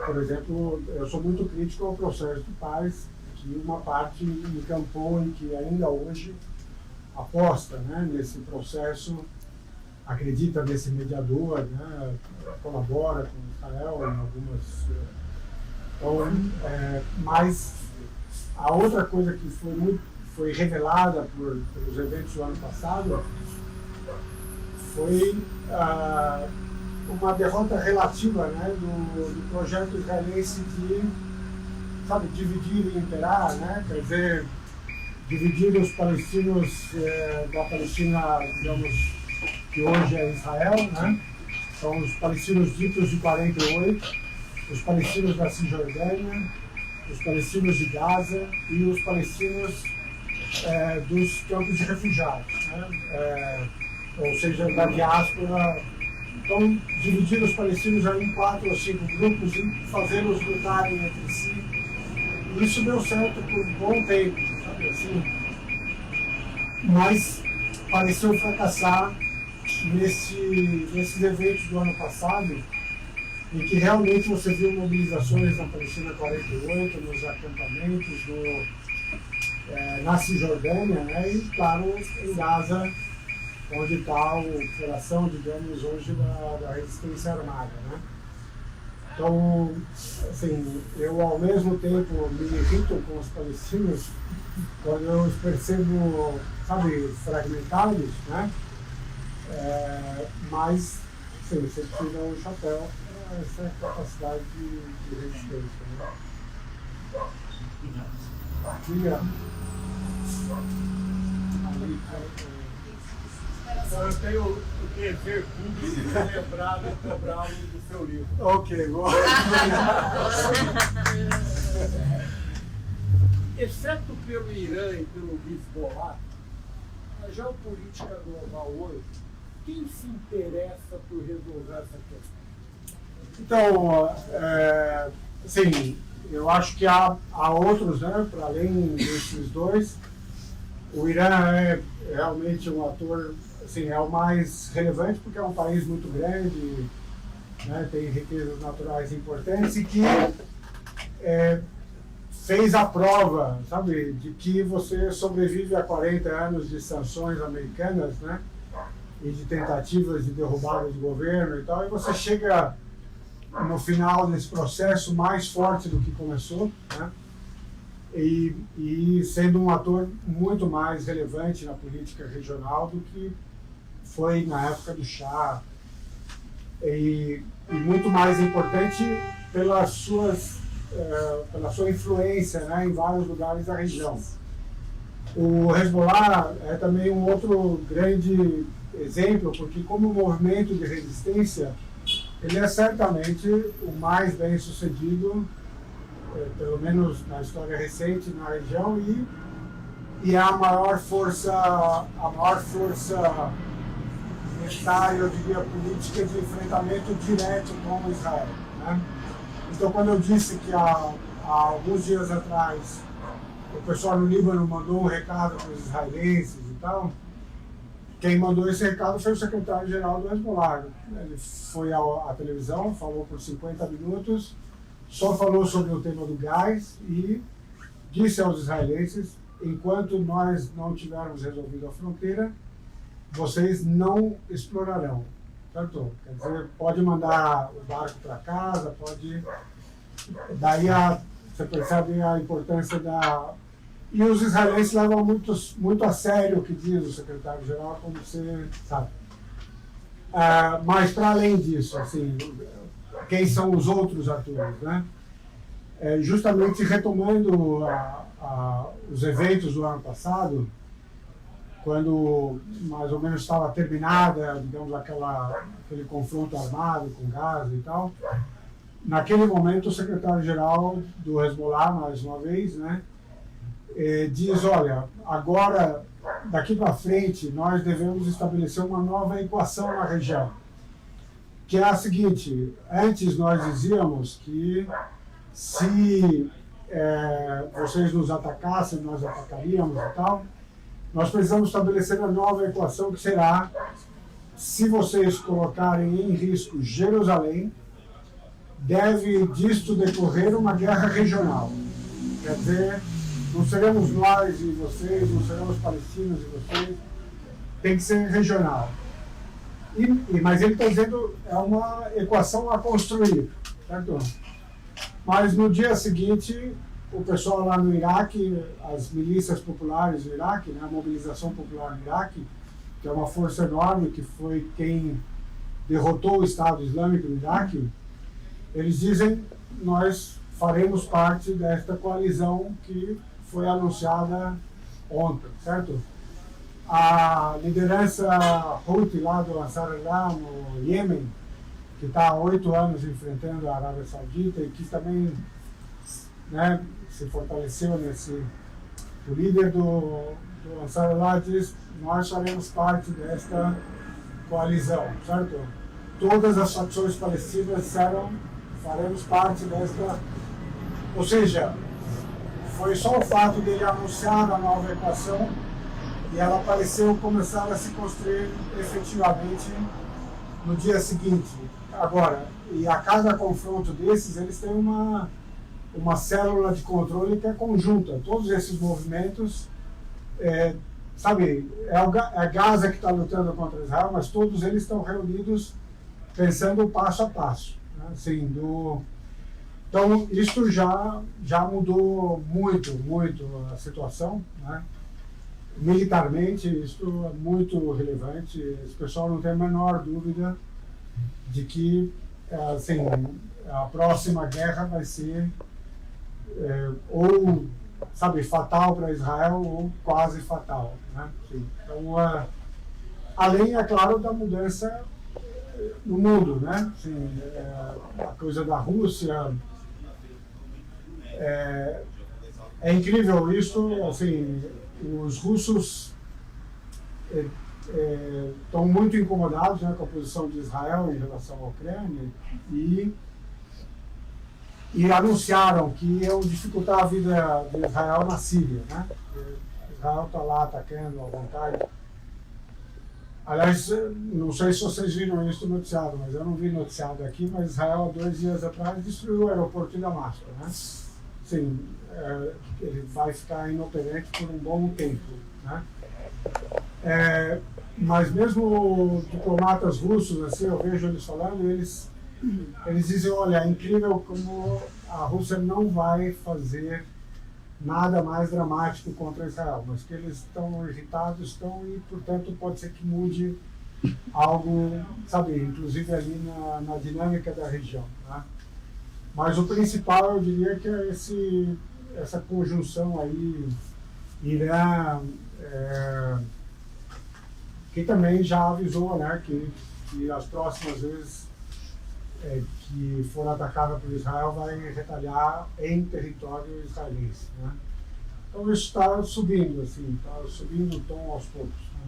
Speaker 3: Por exemplo, eu sou muito crítico ao processo de paz, que uma parte encampou e que ainda hoje aposta, né, nesse processo, acredita nesse mediador, né, colabora com Israel em algumas... mas a outra coisa que foi revelada pelos eventos do ano passado foi uma derrota relativa, né, do projeto israelense de, sabe, dividir e imperar, né? Quer dizer, dividir os palestinos da Palestina, digamos, que hoje é Israel, né? São os palestinos ditos de 48, os palestinos da Cisjordânia, os palestinos de Gaza e os palestinos dos campos de refugiados, né? Ou seja, da diáspora. Então, dividir os palestinos em 4 ou 5 grupos e fazê-los lutarem entre si. Isso deu certo por um bom tempo, sabe assim? Mas pareceu fracassar nesses eventos do ano passado, em que realmente você viu mobilizações na Palestina 48, nos acampamentos, na Cisjordânia, né? E, claro, em Gaza, onde está o coração, digamos, hoje da resistência armada, né? Então, assim, eu ao mesmo tempo me irrito com os palestinos quando eu os percebo, sabe, fragmentados, né? Mas, sim, você tira o chapéu para essa capacidade de resistência, né? Diga.
Speaker 6: Eu tenho o dever público de lembrar e cobrá-lo do seu livro.
Speaker 3: Ok, bom.
Speaker 6: Exceto pelo Irã e pelo Hezbollah, a geopolítica global hoje, quem se interessa por resolver essa questão?
Speaker 3: Então, assim, eu acho que há outros, né, para além desses dois. O Irã é realmente um ator, assim, é o mais relevante porque é um país muito grande, né, tem riquezas naturais importantes e que fez a prova, sabe, de que você sobrevive a 40 anos de sanções americanas, né, e de tentativas de derrubada de governo e tal, e você chega no final desse processo mais forte do que começou, né? E sendo um ator muito mais relevante na política regional do que foi na época do Shah, e muito mais importante pela sua influência, né, em vários lugares da região. O Hezbollah é também um outro grande exemplo, porque como movimento de resistência, ele é certamente o mais bem sucedido, pelo menos na história recente na região, e é a maior força militar, eu diria, política de enfrentamento direto com Israel, né? Então, quando eu disse que há alguns dias atrás o pessoal no Líbano mandou um recado para os israelenses e tal, quem mandou esse recado foi o secretário-geral do Hezbollah. Ele foi à televisão, falou por 50 minutos, só falou sobre o tema do gás e disse aos israelenses: enquanto nós não tivermos resolvido a fronteira, vocês não explorarão. Certo? Quer dizer, pode mandar o barco para casa, pode... Daí você percebe a importância da... E os israelenses levam muito a sério o que diz o secretário-geral, como você sabe. Mas, para além disso, assim, quem são os outros atores, né? Justamente retomando os eventos do ano passado, quando mais ou menos estava terminada, digamos, aquele confronto armado com Gaza e tal, naquele momento o secretário-geral do Hezbollah, mais uma vez, né, diz: olha, agora, daqui para frente, nós devemos estabelecer uma nova equação na região, que é a seguinte: antes nós dizíamos que se vocês nos atacassem, nós atacaríamos e tal. Nós precisamos estabelecer a nova equação, que será: se vocês colocarem em risco Jerusalém, deve disto decorrer uma guerra regional. Quer dizer, não seremos nós e vocês, não seremos palestinos e vocês, tem que ser regional. Mas ele está dizendo, é uma equação a construir, certo? Mas no dia seguinte, o pessoal lá no Iraque, as milícias populares do Iraque, né, a mobilização popular no Iraque, que é uma força enorme, que foi quem derrotou o Estado Islâmico no Iraque, eles dizem: nós faremos parte desta coalizão que foi anunciada ontem, certo? A liderança Houthi lá do Ansarallah no Iêmen, que está há 8 anos enfrentando a Arábia Saudita e que também, né, se fortaleceu nesse... O líder do Ansarallah diz: nós faremos parte desta coalizão, certo? Todas as facções palestinas disseram: faremos parte desta... Ou seja, foi só o fato dele anunciar a nova equação e ela pareceu começar a se construir efetivamente no dia seguinte. Agora, e a cada confronto desses, eles têm uma célula de controle que é conjunta. Todos esses movimentos, sabe, é Gaza que está lutando contra Israel, mas todos eles estão reunidos pensando passo a passo, né? Assim, então, isso já mudou muito a situação, né? Militarmente, isso é muito relevante. Esse pessoal não tem a menor dúvida de que, assim, a próxima guerra vai ser ou, sabe, fatal para Israel ou quase fatal, né? Sim. Então, além, é claro, da mudança no mundo, né? Assim, a coisa da Rússia, é incrível isso. Assim, os russos estão muito incomodados, né, com a posição de Israel em relação à Ucrânia e anunciaram que iam dificultar a vida de Israel na Síria, né? Israel está lá atacando à vontade. Aliás, não sei se vocês viram isso no noticiário, mas eu não vi noticiado aqui, mas Israel, há 2 dias atrás, destruiu o aeroporto de Damasco, né? Sim, ele vai ficar inoperante por um bom tempo, né? Mas mesmo diplomatas russos, assim, eu vejo eles falando, eles dizem, olha, é incrível como a Rússia não vai fazer nada mais dramático contra Israel, mas que eles estão irritados, e, portanto, pode ser que mude algo, sabe, inclusive ali na dinâmica da região, né? Mas o principal, eu diria que é essa conjunção aí, Irã, que também já avisou, né, que as próximas vezes que for atacada por Israel vai retalhar em território israelense, né? Então isso está subindo, assim, está subindo o tom aos poucos, né?